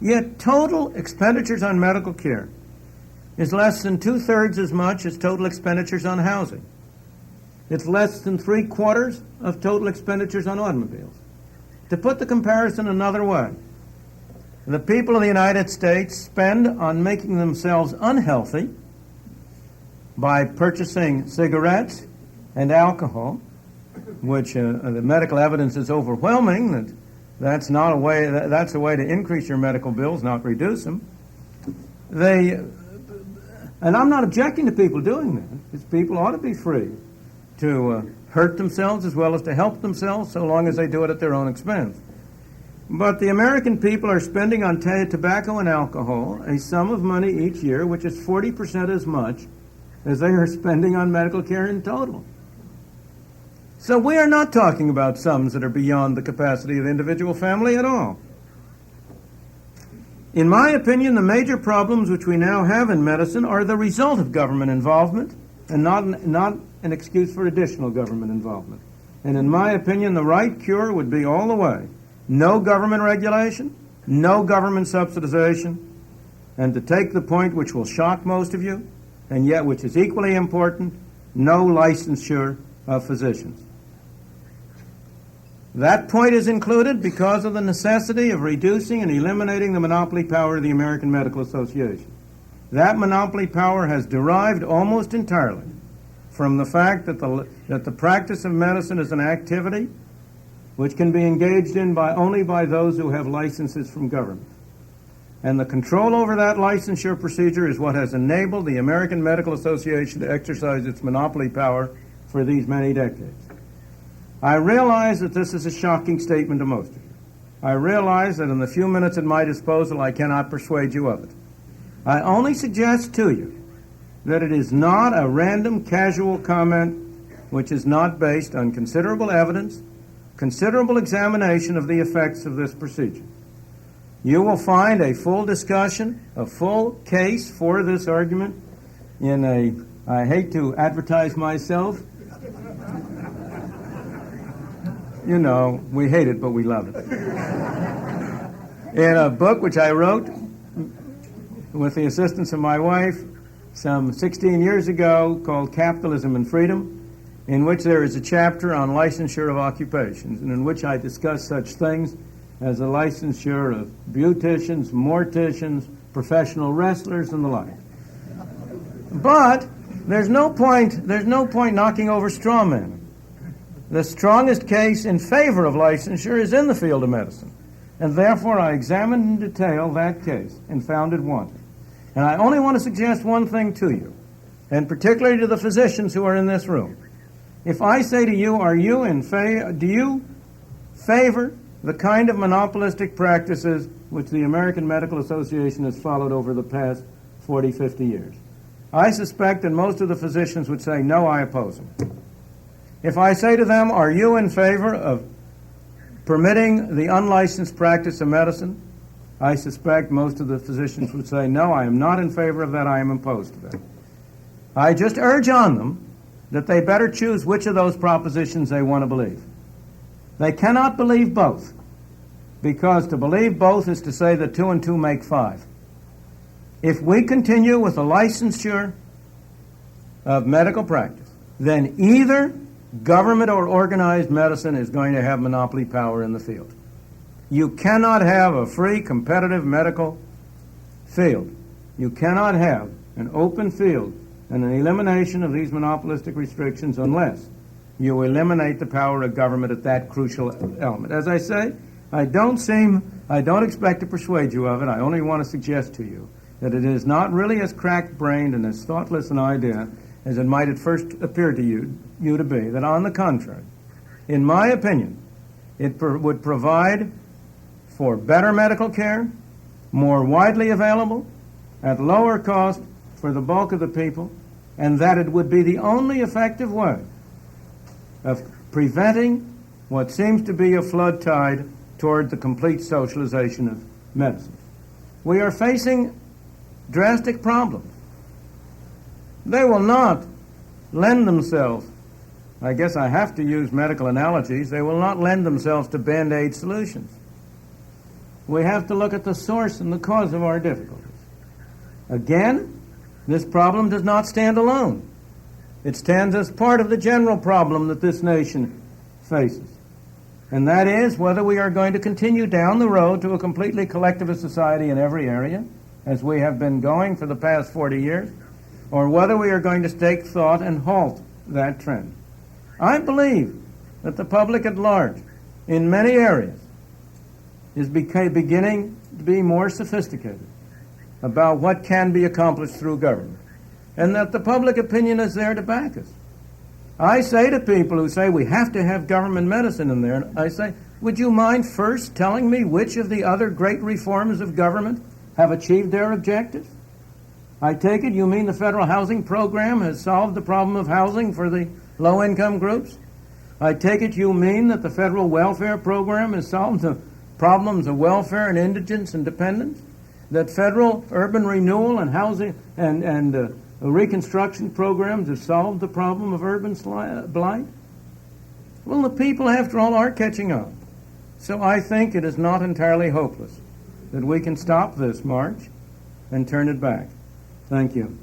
Yet total expenditures on medical care is less than 2/3 as much as total expenditures on housing. It's less than 3/4 of total expenditures on automobiles. To put the comparison another way, the people of the United States spend on making themselves unhealthy by purchasing cigarettes and alcohol, which the medical evidence is overwhelming that that's not a way. That's a way to increase your medical bills, not reduce them. And I'm not objecting to people doing that, because people ought to be free to hurt themselves as well as to help themselves, so long as they do it at their own expense. But the American people are spending on tobacco and alcohol a sum of money each year, which is 40% as much as they are spending on medical care in total. So we are not talking about sums that are beyond the capacity of the individual family at all. In my opinion, the major problems which we now have in medicine are the result of government involvement and not an excuse for additional government involvement. And in my opinion, the right cure would be all the way no government regulation, no government subsidization, and to take the point which will shock most of you, and yet which is equally important, no licensure of physicians. That point is included because of the necessity of reducing and eliminating the monopoly power of the American Medical Association. That monopoly power has derived almost entirely from the fact that the practice of medicine is an activity which can be engaged in only by those who have licenses from government. And the control over that licensure procedure is what has enabled the American Medical Association to exercise its monopoly power for these many decades. I realize that this is a shocking statement to most of you. I realize that in the few minutes at my disposal I cannot persuade you of it. I only suggest to you that it is not a random, casual comment which is not based on considerable evidence, considerable examination of the effects of this procedure. You will find a full discussion, a full case for this argument in I hate to advertise myself. You know, we hate it, but we love it. In a book which I wrote with the assistance of my wife some 16 years ago called Capitalism and Freedom, in which there is a chapter on licensure of occupations, and in which I discuss such things as the licensure of beauticians, morticians, professional wrestlers, and the like. But there's no point knocking over straw men. The strongest case in favor of licensure is in the field of medicine, and therefore I examined in detail that case and found it wanting. And I only want to suggest one thing to you, and particularly to the physicians who are in this room. If I say to you, do you favor the kind of monopolistic practices which the American Medical Association has followed over the past 40, 50 years? I suspect that most of the physicians would say, no, I oppose them. If I say to them, are you in favor of permitting the unlicensed practice of medicine? I suspect most of the physicians would say, no, I am not in favor of that, I am opposed to that. I just urge on them that they better choose which of those propositions they want to believe. They cannot believe both, because to believe both is to say that 2 and 2 make 5. If we continue with the licensure of medical practice, then either government or organized medicine is going to have monopoly power in the field. You cannot have a free, competitive medical field. You cannot have an open field and an elimination of these monopolistic restrictions unless you eliminate the power of government at that crucial element. As I say, I don't expect to persuade you of it. I only want to suggest to you that it is not really as crack-brained and as thoughtless an idea as it might at first appear to you to be, that on the contrary, in my opinion, it would provide for better medical care, more widely available, at lower cost for the bulk of the people, and that it would be the only effective way of preventing what seems to be a flood tide toward the complete socialization of medicine. We are facing drastic problems. They will not lend themselves, I guess I have to use medical analogies, they will not lend themselves to Band-Aid solutions. We have to look at the source and the cause of our difficulties. Again, this problem does not stand alone. It stands as part of the general problem that this nation faces. And that is whether we are going to continue down the road to a completely collectivist society in every area, as we have been going for the past 40 years, or whether we are going to take thought and halt that trend. I believe that the public at large, in many areas, is beginning to be more sophisticated about what can be accomplished through government, and that the public opinion is there to back us. I say to people who say we have to have government medicine in there, and I say, would you mind first telling me which of the other great reforms of government have achieved their objectives? I take it you mean the federal housing program has solved the problem of housing for the low-income groups? I take it you mean that the federal welfare program has solved the problems of welfare and indigence and dependence? That federal urban renewal and housing and reconstruction programs have solved the problem of urban blight? Well, the people, after all, are catching up. So I think it is not entirely hopeless that we can stop this march and turn it back. Thank you.